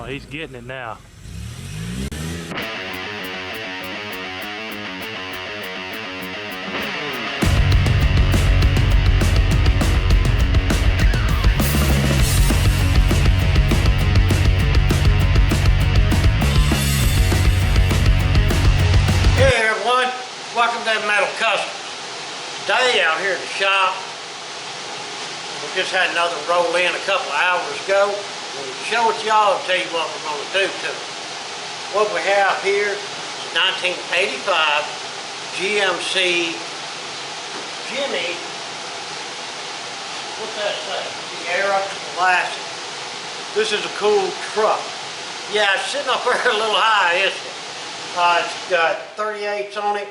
he's getting it now. Hey everyone, welcome to Metal Custom. Today out here at the shop, we just had another roll in a couple of hours ago. We'll show it to y'all and tell you what we're going to do to it. What we have here is 1985 GMC Jimmy, what's that say? Sierra Classic. This is a cool truck. Yeah, it's sitting up there a little high, isn't it? It's got 38s on it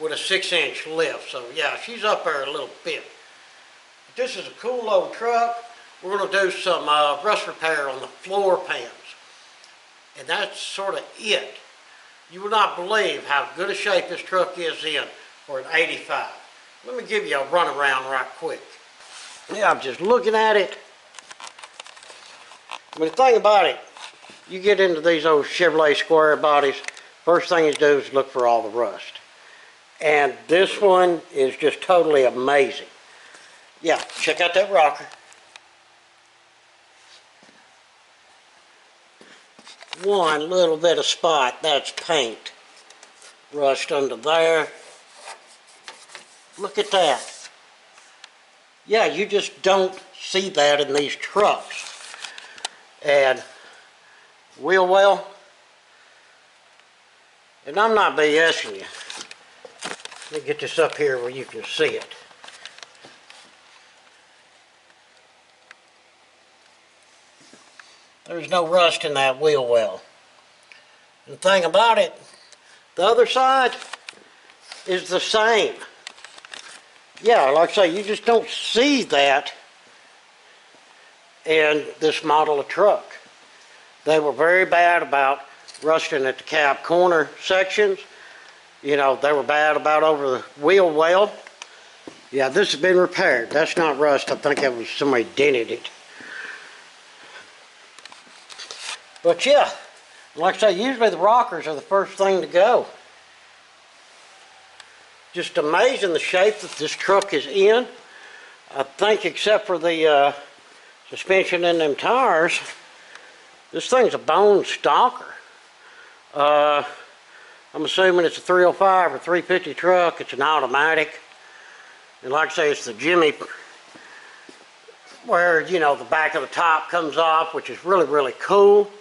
with a 6-inch lift. So yeah, she's up there a little bit. But this is a cool old truck. We're going to do some rust repair on the floor pans. And that's sort of it. You will not believe how good a shape this truck is in for an 85. Let me give you a run around right quick. Yeah, I'm just looking at it. I mean, the thing about it, you get into these old Chevrolet square bodies, first thing you do is look for all the rust. And this one is just totally amazing. Yeah, check out that rocker. One little bit of spot, that's paint. Rust under there. Look at that. Yeah, you just don't see that in these trucks. And wheel well. And I'm not BSing you. Let me get this up here where you can see it. There's no rust in that wheel well. And the thing about it, the other side is the same. Yeah, like I say, you just don't see that in this model of truck. They were very bad about rusting at the cab corner sections. You know, they were bad about over the wheel well. Yeah, this has been repaired. That's not rust. I think that was somebody dented it. But yeah, like I say, usually the rockers are the first thing to go. Just amazing the shape that this truck is in. I think except for the suspension and them tires, this thing's a bone stalker. I'm assuming it's a 305 or 350 truck. It's an automatic. And like I say, it's the Jimmy where, you know, the back of the top comes off, which is really, really cool.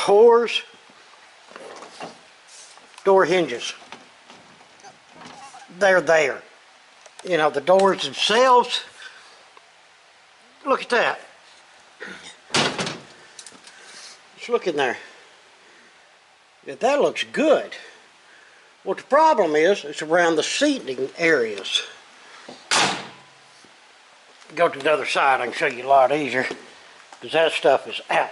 Doors, door hinges. They're there. You know, the doors themselves, look at that. Just look in there. Yeah, that looks good. What the problem is, it's around the seating areas. Go to the other side, I can show you a lot easier, because that stuff is out.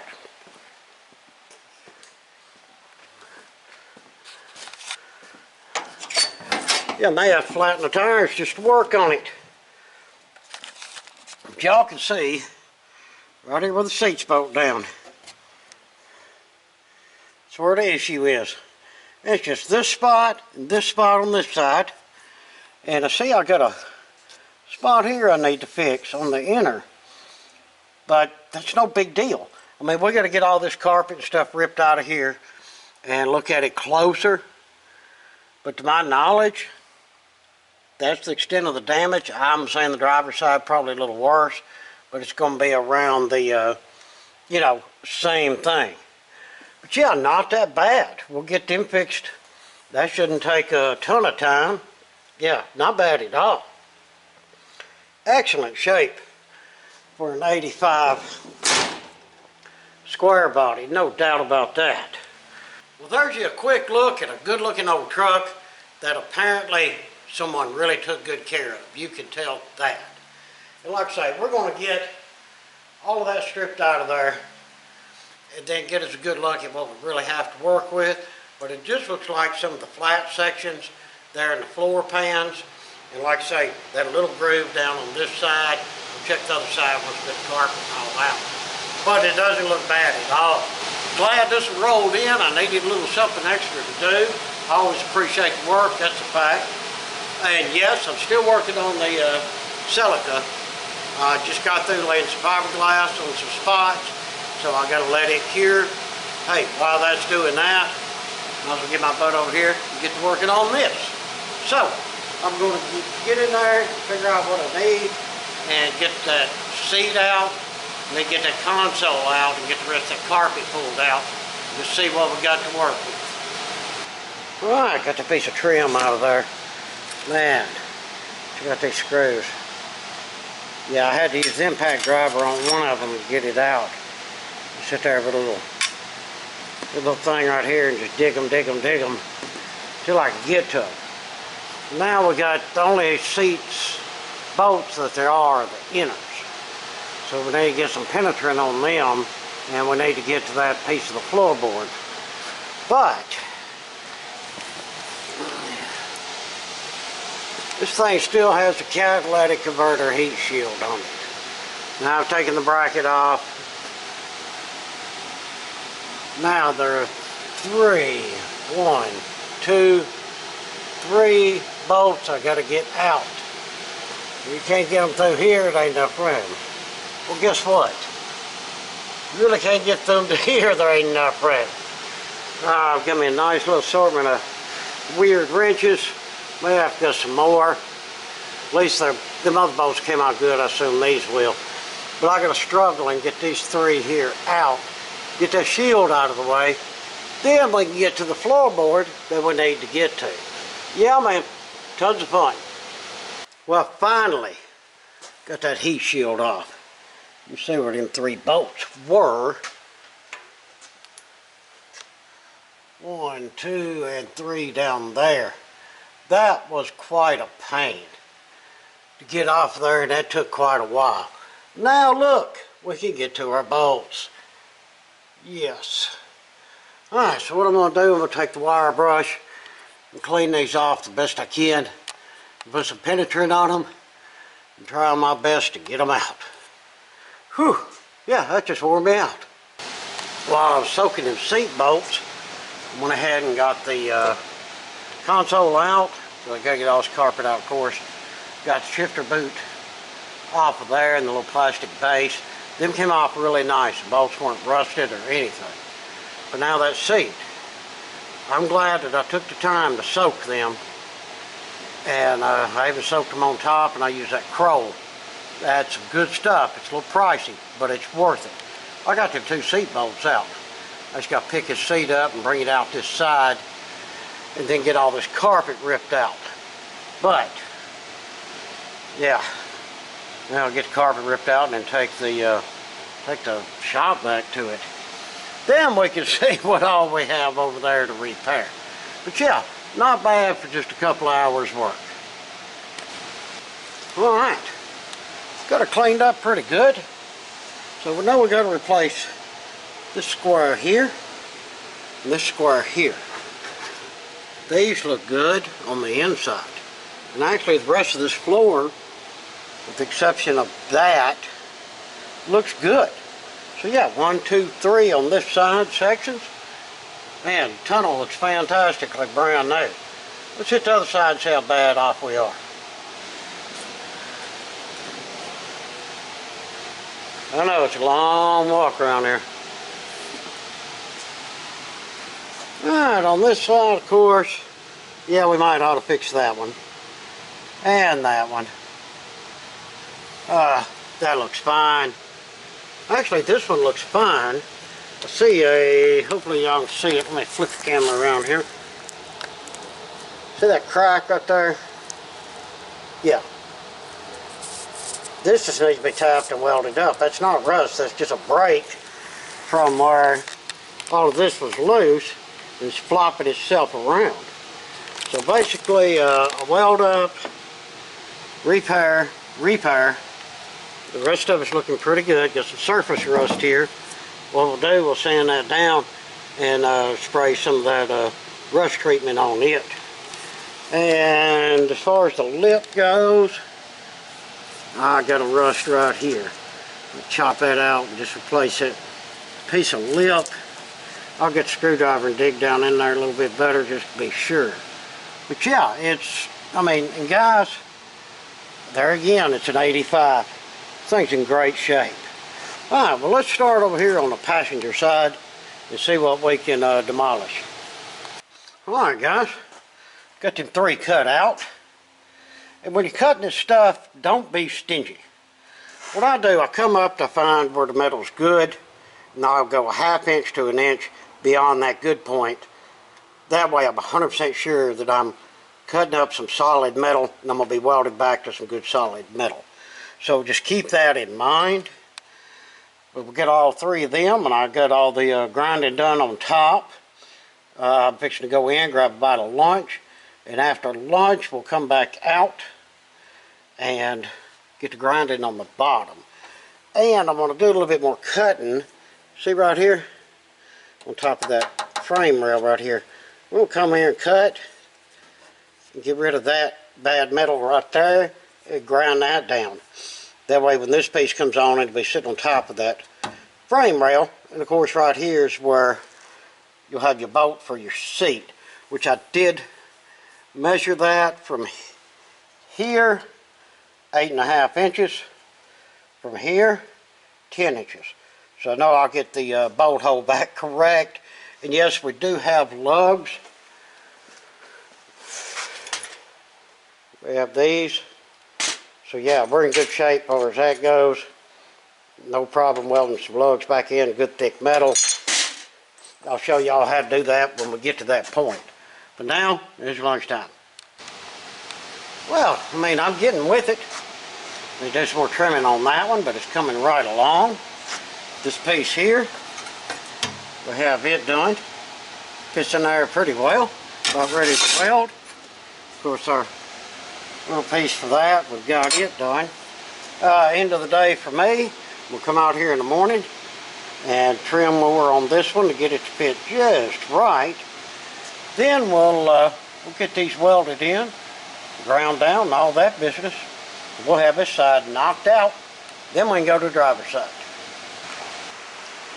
Yeah, and they have to flatten the tires just to work on it. But y'all can see, right here where the seat's bolted down. That's where the issue is. It's just this spot and this spot on this side. And I see I got a spot here I need to fix on the inner. But that's no big deal. I mean, we got to get all this carpet and stuff ripped out of here and look at it closer. But to my knowledge, that's the extent of the damage. I'm saying the driver's side probably a little worse, but it's going to be around the, you know, same thing. But yeah, not that bad. We'll get them fixed. That shouldn't take a ton of time. Yeah, not bad at all. Excellent shape for an 85 square body, no doubt about that. Well, there's you a quick look at a good looking old truck that apparently someone really took good care of. You can tell that. And like I say, we're going to get all of that stripped out of there and then get us a good look at what we really have to work with. But it just looks like some of the flat sections there in the floor pans. And like I say, that little groove down on this side. We'll check the other side once we get the carpet and all out. but it doesn't look bad at all. Glad this one rolled in. I needed a little something extra to do. I always appreciate the work, that's a fact. And yes, I'm still working on the silica. I just got through laying some fiberglass on some spots, so I gotta let it cure. Hey, while that's doing that, I might as well get my butt over here and get to working on this. So, I'm gonna get in there, figure out what I need, and get that seat out, and then get that console out, and get the rest of that carpet pulled out, and just see what we got to work with. All right, got the piece of trim out of there. Man, check out these screws. Yeah, I had to use the impact driver on one of them to get it out. Sit there with a little thing right here and just dig them till I can get to them. Now we got the only seats, bolts that there are the inners. So we need to get some penetrant on them, and we need to get to that piece of the floorboard. But this thing still has the catalytic converter heat shield on it. Now I've taken the bracket off. Now there are three bolts I gotta get out. You can't get them through here, it ain't enough room. Well, guess what? You really can't get them to here, there ain't enough room. I've got me a nice little assortment of weird wrenches. May have to get some more. At least them other bolts came out good, I assume these will. But I gotta struggle and get these three here out. Get that shield out of the way. Then we can get to the floorboard that we need to get to. Yeah, man, tons of fun. Well, finally got that heat shield off. You see where them three bolts were. 1, 2, and 3 down there. That was quite a pain to get off there, and that took quite a while. Now look, we can get to our bolts. Yes. Alright, so what I'm going to do, I'm going to take the wire brush and clean these off the best I can. Put some penetrant on them and try my best to get them out. Whew, yeah, that just wore me out. While I was soaking them seat bolts, I went ahead and got the console out. So I got to get all this carpet out, of course. Got the shifter boot off of there and the little plastic base. Them came off really nice. The bolts weren't rusted or anything. But now that seat, I'm glad that I took the time to soak them. And I even soaked them on top, and I used that Kroll. That's some good stuff. It's a little pricey, but it's worth it. I got them 2 seat bolts out. I just got to pick his seat up and bring it out this side, and then get all this carpet ripped out. But yeah, now I'll get the carpet ripped out and then take the shop back to it. Then we can see what all we have over there to repair. But yeah, not bad for just a couple of hours work. All right, got it cleaned up pretty good. So we know we got to replace this square here and this square here. These look good on the inside. And actually the rest of this floor, with the exception of that, looks good. So yeah, 1, 2, 3 on this side sections. Man, the tunnel looks fantastic, like brand new. Let's hit the other side and see how bad off we are. I know it's a long walk around here. Alright, on this side, of course, yeah, we might ought to fix that one. And that one. That looks fine. Actually, this one looks fine. I see hopefully y'all can see it. Let me flip the camera around here. See that crack right there? Yeah. This just needs to be tapped and welded up. That's not rust, that's just a break from where all of this was loose and it's flopping itself around. So basically, a weld up, repair. The rest of it's looking pretty good. Got some surface rust here. What we'll do, we'll sand that down and spray some of that rust treatment on it. And as far as the lip goes, I got a rust right here. Chop that out and just replace it. Piece of lip. I'll get the screwdriver and dig down in there a little bit better just to be sure. But yeah, it's, I mean, and guys, there again, it's an 85. Thing's in great shape. Alright, well let's start over here on the passenger side and see what we can demolish. Alright guys, got them 3 cut out. And when you're cutting this stuff, don't be stingy. What I do, I come up to find where the metal's good, and I'll go a 1/2 inch to 1 inch beyond that good point. That way I'm 100% sure that I'm cutting up some solid metal and I'm going to be welded back to some good solid metal. So just keep that in mind. We'll get all 3 of them, and I got all the grinding done on top. I'm fixing to go in, grab a bite of lunch, and after lunch we'll come back out and get the grinding on the bottom. And I'm going to do a little bit more cutting. See right here? On top of that frame rail right here. We'll come here and cut and get rid of that bad metal right there and grind that down. That way when this piece comes on, it'll be sitting on top of that frame rail. And of course right here is where you'll have your bolt for your seat, which I did measure that from here 8.5 inches, from here 10 inches. So I know I'll get the bolt hole back correct. And yes, we do have lugs. We have these. So yeah, we're in good shape as far as that goes. No problem welding some lugs back in, good thick metal. I'll show y'all how to do that when we get to that point. But now, it's lunchtime. Well, I mean, I'm getting with it. There's just more trimming on that one, but it's coming right along. This piece here, we have it done. Fits in there pretty well. About ready to weld. Of course, our little piece for that, we've got it done. End of the day for me, we'll come out here in the morning and trim more on this one to get it to fit just right. Then we'll get these welded in, ground down and all that business. We'll have this side knocked out. Then we can go to the driver's side.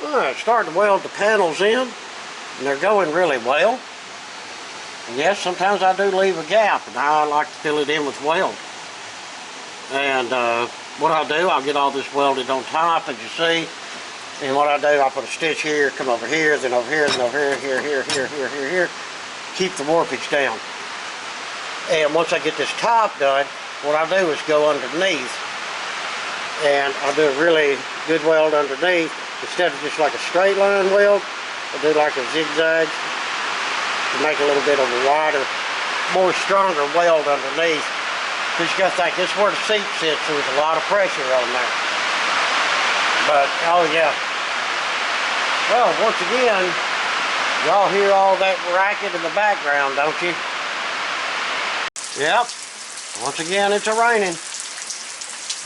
Alright, starting to weld the panels in, and they're going really well. And yes, sometimes I do leave a gap, and I like to fill it in with weld. And what I'll do, I'll get all this welded on top, as you see. And what I do, I'll put a stitch here, come over here, then over here, then over here, here. Keep the warpage down. And once I get this top done, what I'll do is go underneath. And I'll do a really good weld underneath. Instead of just like a straight line weld, I'll do like a zigzag to make a little bit of a wider, more stronger weld underneath. Because you got to think, this is where the seat sits, so there's a lot of pressure on there. But, oh yeah. Well, once again, y'all hear all that racket in the background, don't you? Yep. Once again, it's raining.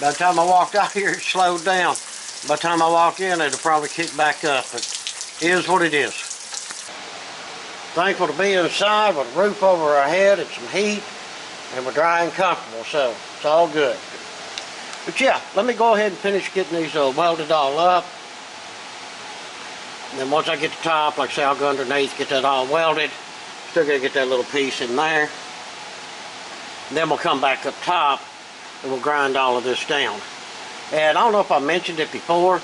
By the time I walked out here, it slowed down. By the time I walk in, it'll probably kick back up, but it is what it is. Thankful to be inside with a roof over our head and some heat, and we're dry and comfortable, so it's all good. But yeah, let me go ahead and finish getting these welded all up. And then once I get the top, like I say, I'll go underneath, get that all welded. Still gotta get that little piece in there. And then we'll come back up top and we'll grind all of this down. And I don't know if I mentioned it before,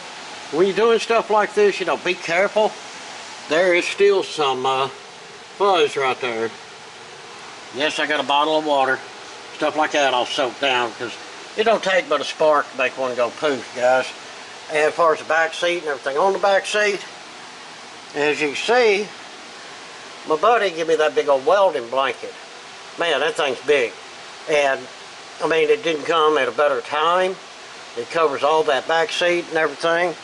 when you're doing stuff like this, you know, be careful. There is still some fuzz right there. Yes, I got a bottle of water. Stuff like that I'll soak down because it don't take but a spark to make one go poof, guys. And as far as the back seat and everything on the back seat, as you can see, my buddy gave me that big old welding blanket. Man, that thing's big. And, I mean, it didn't come at a better time. It covers all that back seat and everything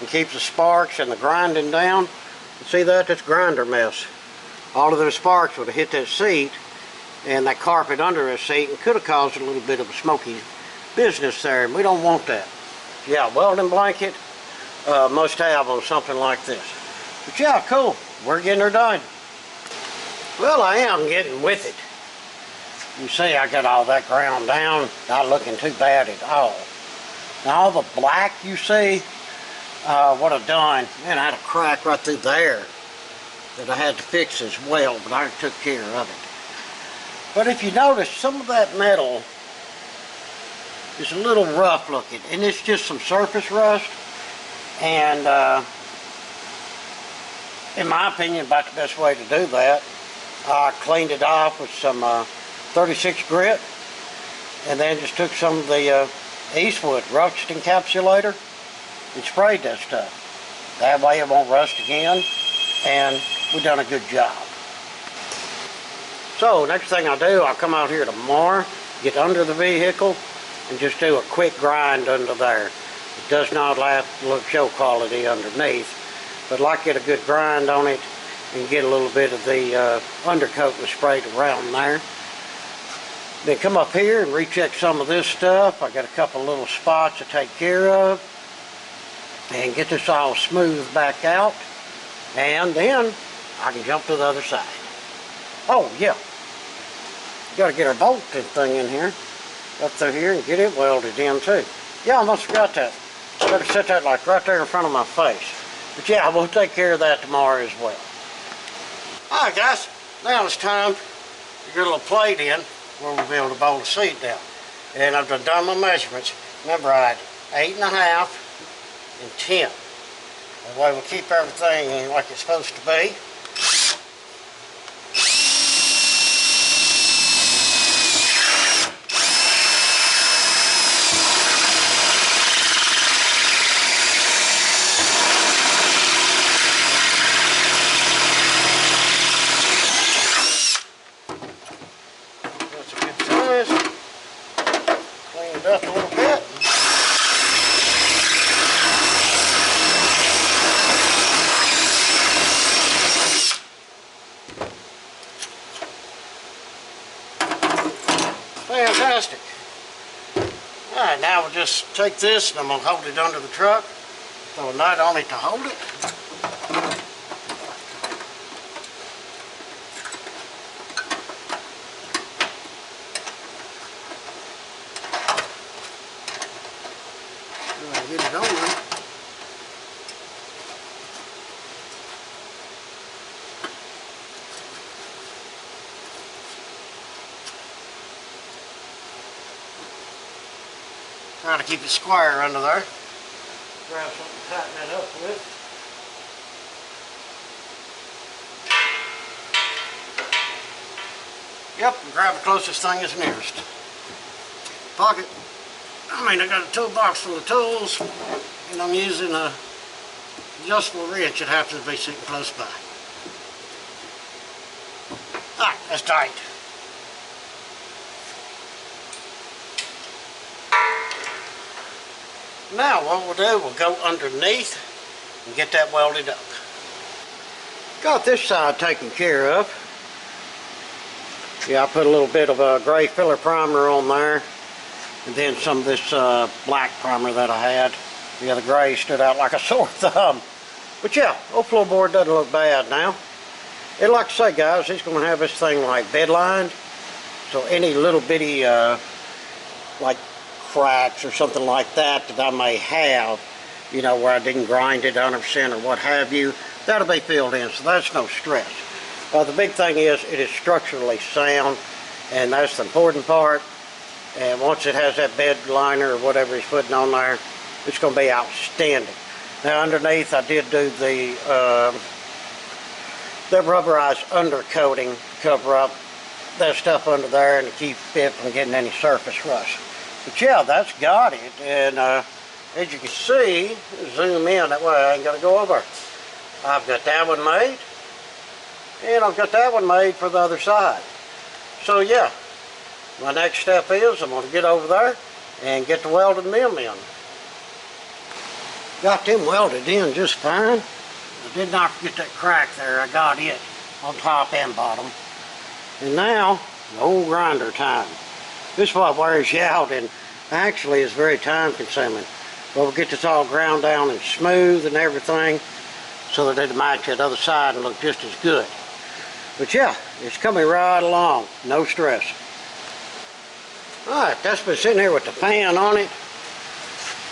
and keeps the sparks and the grinding down. You see that? That's grinder mess. All of those sparks would have hit that seat and that carpet under that seat and could have caused a little bit of a smoky business there, and we don't want that. Yeah, welding blanket, must have on something like this. But yeah, cool. We're getting her done. Well, I am getting with it. You see, I got all that ground down, not looking too bad at all. Now all the black you see, what I've done, man, I had a crack right through there that I had to fix as well, but I took care of it. But if you notice, some of that metal is a little rough looking, and it's just some surface rust, and in my opinion, about the best way to do that. I cleaned it off with some 36 grit, and then just took some of the Eastwood rust encapsulator and sprayed that stuff. That way it won't rust again, and we've done a good job. So next thing I do, I'll come out here tomorrow, get under the vehicle, and just do a quick grind under there. It does not look show quality underneath, but like get a good grind on it and get a little bit of the undercoat was sprayed around there. Then come up here and recheck some of this stuff. I got a couple little spots to take care of and get this all smoothed back out, and then I can jump to the other side. Oh yeah, got to get our bolt thing in here, up through here, and get it welded in too. Yeah, I almost forgot that. Better set that like right there in front of my face. But yeah, we'll take care of that tomorrow as well. Alright guys, now it's time to get a little plate in where we'll be able to bolt the seat down. And I've done my measurements. Remember, I had 8.5 and 10. That way we'll keep everything like it's supposed to be. Cleaned up a little bit. Fantastic. Alright, now we'll just take this and I'm going to hold it under the truck. Throw a nut on it to hold it. Get it on. Trying to keep it square under there. Grab something to tighten that up with. Yep, and grab the closest thing is nearest. Pocket. I got a toolbox full of tools, and I'm using a adjustable wrench that happens to be sitting close by. Alright, that's tight. Now what we'll do, we'll go underneath and get that welded up. Got this side taken care of. Yeah, I put a little bit of a gray filler primer on there, and then some of this black primer that I had. Yeah, the gray stood out like a sore thumb. But yeah, old floorboard doesn't look bad now. And like I say guys, he's going to have this thing like bed lined, so any little bitty like cracks or something like that that I may have, you know, where I didn't grind it 100% or what have you, that'll be filled in, so that's no stress. The big thing is it is structurally sound, and that's the important part. And once it has that bed liner or whatever he's putting on there, it's going to be outstanding. Now underneath I did do the rubberized undercoating to cover up that stuff under there and to keep it from getting any surface rust. But yeah, that's got it, and as you can see, zoom in, that way I ain't got to go over. I've got that one made, and I've got that one made for the other side. So yeah, my next step is I'm going to get over there and get the welded them in. Got them welded in just fine. I did not forget that crack there. I got it on top and bottom. And now, the old grinder time. This is what wears you out, and actually is very time consuming. But we'll get this all ground down and smooth and everything so that it'll match that other side and look just as good. But yeah, it's coming right along, no stress. Alright, that's been sitting here with the fan on it.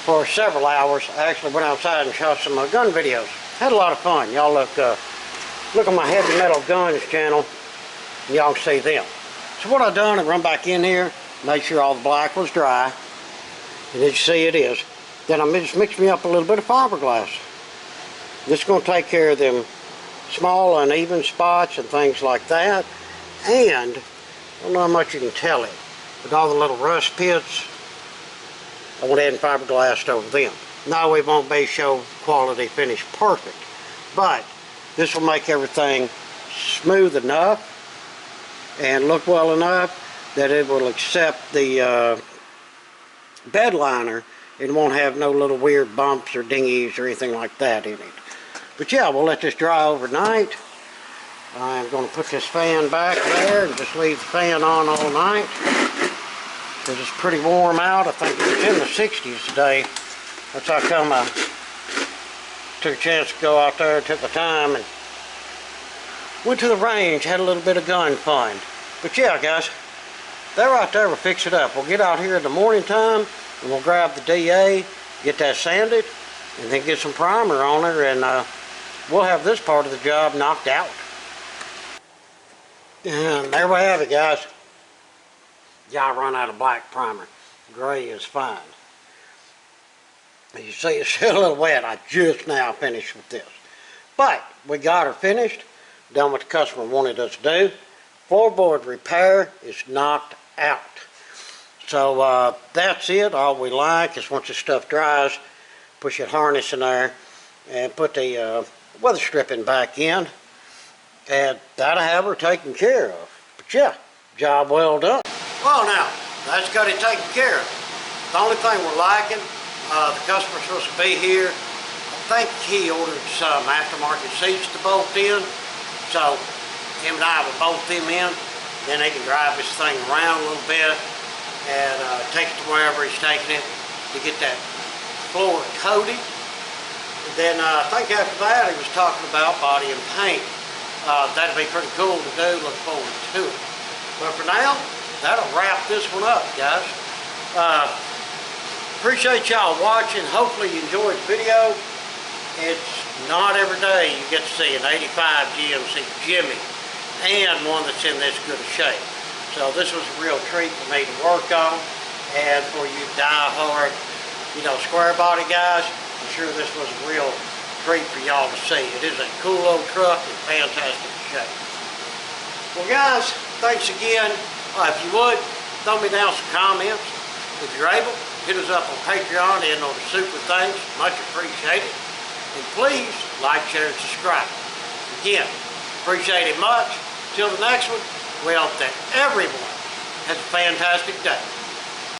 for several hours. I actually went outside and shot some gun videos. Had a lot of fun. Y'all look on my Heavy Metal Guns channel, and y'all can see them. So what I done, I run back in here, make sure all the black was dry, and as you see it is. Then I just mixed me up a little bit of fiberglass. This is going to take care of them small uneven spots and things like that. And I don't know how much you can tell it, but all the little rust pits, I went ahead and fiberglassed over them. Now we won't be show quality finish perfect, but this will make everything smooth enough and look well enough that it will accept the bed liner. It won't have no little weird bumps or dinghies or anything like that in it. But yeah, we'll let this dry overnight. I'm going to put this fan back there and just leave the fan on all night, because it's pretty warm out. I think it's in the 60s today. That's how come I took a chance to go out there, took the time, and went to the range, had a little bit of gun fun. But yeah, guys, that right there will fix it up. We'll get out here in the morning time, and we'll grab the DA, get that sanded, and then get some primer on her, and we'll have this part of the job knocked out. And there we have it, guys. Yeah, I run out of black primer. Gray is fine. You see it's still a little wet. I just now finished with this. But we got her finished, done what the customer wanted us to do. Floorboard repair is knocked out. So that's it. All we like is once this stuff dries, push that harness in there and put the weather stripping back in, and that'll have her taken care of. But yeah, job well done. Well now, that's got it taken care of. The only thing we're lacking, the customer's supposed to be here. I think he ordered some aftermarket seats to bolt in, so him and I will bolt them in, then he can drive this thing around a little bit and take it to wherever he's taking it to get that floor coated. And then I think after that he was talking about body and paint. That'd be pretty cool to do, look forward to it. But for now, that'll wrap this one up, guys. Appreciate y'all watching. Hopefully you enjoyed the video. It's not every day you get to see an 85 GMC Jimmy and one that's in this good a shape. So this was a real treat for me to work on, and for you die-hard, square body guys, I'm sure this was a real treat for y'all to see. It is a cool old truck in fantastic shape. Well guys, thanks again. If you would, throw me down some comments. If you're able, hit us up on Patreon and on the super things. Much appreciated. And please like, share, and subscribe. Again, appreciate it much. Till the next one, we hope that everyone has a fantastic day.